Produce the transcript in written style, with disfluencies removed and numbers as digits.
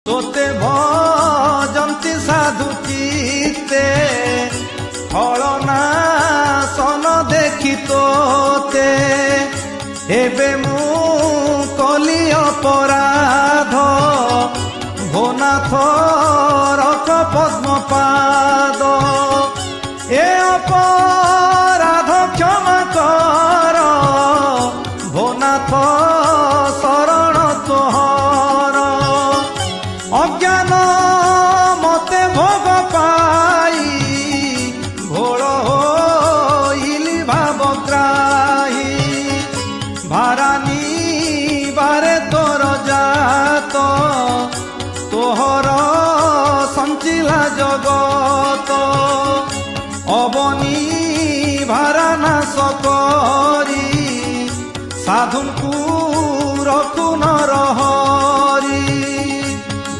तोते भजंती साधु चित्ते फलना सन देखी तोते एबे मु कली अपराध भोनाथ रख पद्मपाद ए अपराध क्षमा कर भोनाथ शरण तोहर अज्ञान मते भोग पाई भोल होइली भावग्राही भारानी बारे तोर जात तोहर संचिला जगत अबनी भाराना सक